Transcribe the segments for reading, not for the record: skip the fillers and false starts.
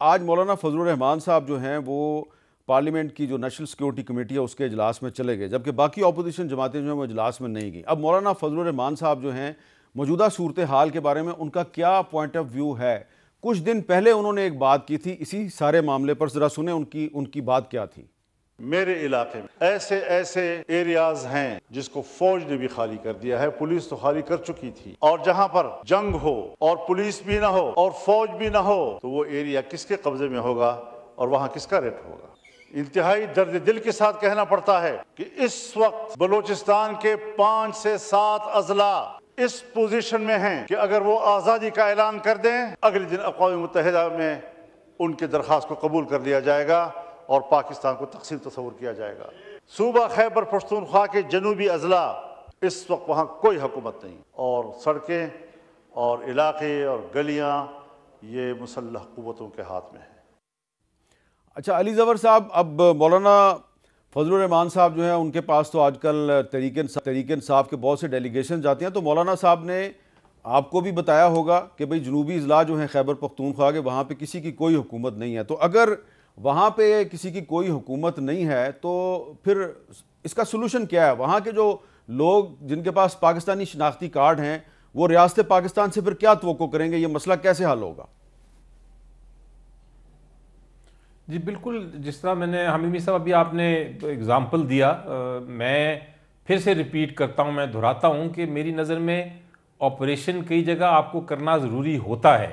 آج مولانا فضل الرحمان صاحب جو ہیں وہ پارلیمنٹ کی جو نیشنل سیکیورٹی کمیٹی ہے اس کے اجلاس میں چلے گئے، جبکہ باقی اپوزیشن جماعتیں جو ہیں وہ اجلاس میں نہیں گئیں۔ اب مولانا فضل الرحمان صاحب جو ہیں موجودہ صورتحال کے بارے میں ان کا کیا پوائنٹ آف ویو ہے؟ کچھ دن پہلے انہوں نے ایک بات کی تھی اسی سارے معاملے پر، ذرا سنیں ان کی بات کیا تھی۔ میرے علاقے میں ایسے ایریاز ہیں جس کو فوج نے بھی خالی کر دیا ہے، پولیس تو خالی کر چکی تھی، اور جہاں پر جنگ ہو اور پولیس بھی نہ ہو اور فوج بھی نہ ہو تو وہ ایریا کس کے قبضے میں ہوگا اور وہاں کس کا ریٹ ہوگا؟ انتہائی درد دل کے ساتھ کہنا پڑتا ہے کہ اس وقت بلوچستان کے 5 سے 7 اضلاع اس پوزیشن میں ہیں کہ اگر وہ آزادی کا اعلان کر دیں اگلے دن اقوام متحدہ میں ان کے درخواست کو قبول کر لیا جائے گا اور پاکستان کو تقسیم تصور کیا جائے گا۔ صوبہ خیبر پختونخوا کے جنوبی اضلاع اس وقت وہاں کوئی حکومت نہیں، اور سڑکیں اور علاقے اور گلیاں یہ مسلح قوتوں کے ہاتھ میں ہیں۔ اچھا علی ظفر صاحب، اب مولانا فضل الرحمان صاحب جو ہیں ان کے پاس تو آج کل تحریک انصاف کے بہت سے ڈیلیگیشن جاتے ہیں، تو مولانا صاحب نے آپ کو بھی بتایا ہوگا کہ بھئی جنوبی اضلاع جو ہیں خیبر پختونخوا کے، وہاں پہ کسی کی کوئی حکومت نہیں ہے، تو اگر وہاں پہ کسی کی کوئی حکومت نہیں ہے تو پھر اس کا سلوشن کیا ہے؟ وہاں کے جو لوگ جن کے پاس پاکستانی شناختی کارڈ ہیں وہ ریاست پاکستان سے پھر کیا توقع کریں گے؟ یہ مسئلہ کیسے حل ہوگا؟ جی بالکل، جس طرح میں نے حمیمی صاحب ابھی آپ نے اگزامپل دیا، میں پھر سے ریپیٹ کرتا ہوں، میں دہراتا ہوں کہ میری نظر میں آپریشن کئی جگہ آپ کو کرنا ضروری ہوتا ہے،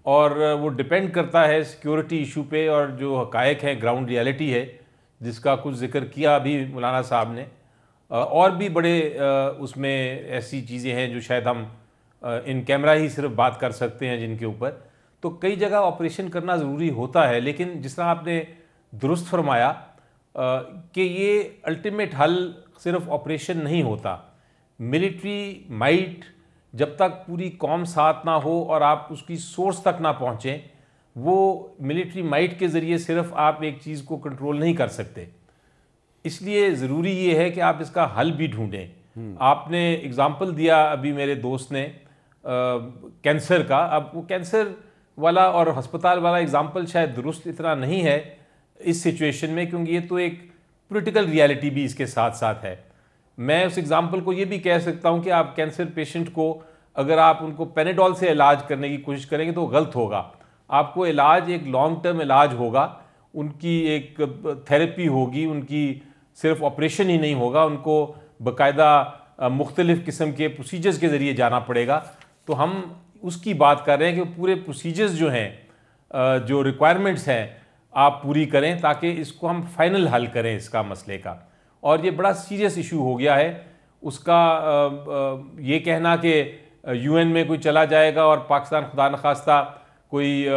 اور وہ ڈیپینڈ کرتا ہے سیکیورٹی ایشو پہ، اور جو حقائق ہیں گراؤنڈ ریالٹی ہے جس کا کچھ ذکر کیا ابھی مولانا صاحب نے، اور بھی بڑے اس میں ایسی چیزیں ہیں جو شاید ہم ان کیمرہ ہی صرف بات کر سکتے ہیں جن کے اوپر، تو کئی جگہ آپریشن کرنا ضروری ہوتا ہے، لیکن جس طرح آپ نے درست فرمایا کہ یہ الٹیمیٹ حل صرف آپریشن نہیں ہوتا۔ ملٹری مائٹ جب تک پوری قوم ساتھ نہ ہو اور آپ اس کی سورس تک نہ پہنچیں، وہ ملٹری مائٹ کے ذریعے صرف آپ ایک چیز کو کنٹرول نہیں کر سکتے، اس لیے ضروری یہ ہے کہ آپ اس کا حل بھی ڈھونڈیں۔ آپ نے اگزامپل دیا ابھی میرے دوست نے کینسر کا، اب وہ کینسر والا اور ہسپتال والا اگزامپل شاید درست اتنا نہیں ہے اس سچویشن میں، کیونکہ یہ تو ایک پولیٹیکل ریالٹی بھی اس کے ساتھ ساتھ ہے۔ میں اس اگزامپل کو یہ بھی کہہ سکتا ہوں کہ آپ کینسر پیشنٹ کو اگر آپ ان کو پینیڈول سے علاج کرنے کی کوشش کریں گے تو غلط ہوگا۔ آپ کو علاج ایک لانگ ٹرم علاج ہوگا، ان کی ایک تھیراپی ہوگی، ان کی صرف آپریشن ہی نہیں ہوگا، ان کو باقاعدہ مختلف قسم کے پروسیجرز کے ذریعے جانا پڑے گا۔ تو ہم اس کی بات کر رہے ہیں کہ پورے پروسیجرز جو ہیں، جو ریکوائرمنٹس ہیں، آپ پوری کریں تاکہ اس کو ہم فائنل حل کریں اس کا مسئلے کا۔ اور یہ بڑا سیریس ایشو ہو گیا ہے، اس کا یہ کہنا کہ یو این میں کوئی چلا جائے گا اور پاکستان خدا نخواستہ کوئی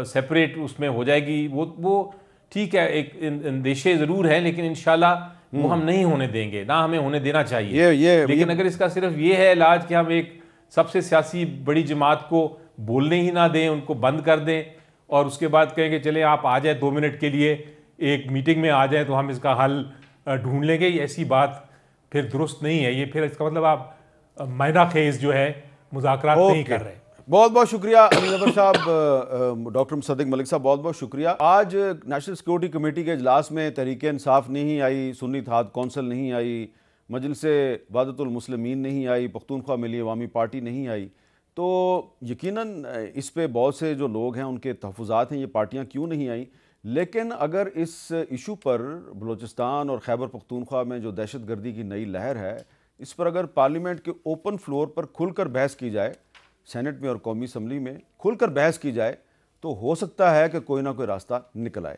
سیپریٹ اس میں ہو جائے گی، وہ ٹھیک ہے، ایک اندیشے ضرور ہیں، لیکن انشاءاللہ وہ ہم نہیں ہونے دیں گے، نہ ہمیں ہونے دینا چاہیے۔ لیکن اگر اس کا صرف یہ ہے علاج کہ ہم ایک سب سے سیاسی بڑی جماعت کو بولنے ہی نہ دیں، ان کو بند کر دیں، اور اس کے بعد کہیں کہ چلیں آپ آ جائیں 2 منٹ کے لیے ایک میٹنگ میں آ جائیں تو ہم اس کا حل ڈھونڈ لیں گے، یہ ایسی بات پھر درست نہیں ہے۔ یہ پھر اس کا مطلب آپ معنی خیز جو ہے مذاکرات نہیں کر رہے۔ بہت بہت شکریہ علی ظفر صاحب، ڈاکٹر مصدق ملک صاحب، بہت بہت شکریہ۔ آج نیشنل سیکیورٹی کمیٹی کے اجلاس میں تحریک انصاف نہیں آئی، سنی اتحاد کونسل نہیں آئی، مجلس وحدت المسلمین نہیں آئی، پختونخوا ملی عوامی پارٹی نہیں آئی، تو یقیناً اس پہ بہت سے جو لوگ ہیں ان کے تحفظات ہیں، یہ پارٹیاں کیوں نہیں آئیں۔ لیکن اگر اس ایشو پر بلوچستان اور خیبر پختونخوا میں جو دہشت گردی کی نئی لہر ہے، اس پر اگر پارلیمنٹ کے اوپن فلور پر کھل کر بحث کی جائے، سینٹ میں اور قومی اسمبلی میں کھل کر بحث کی جائے، تو ہو سکتا ہے کہ کوئی نہ کوئی راستہ نکل آئے۔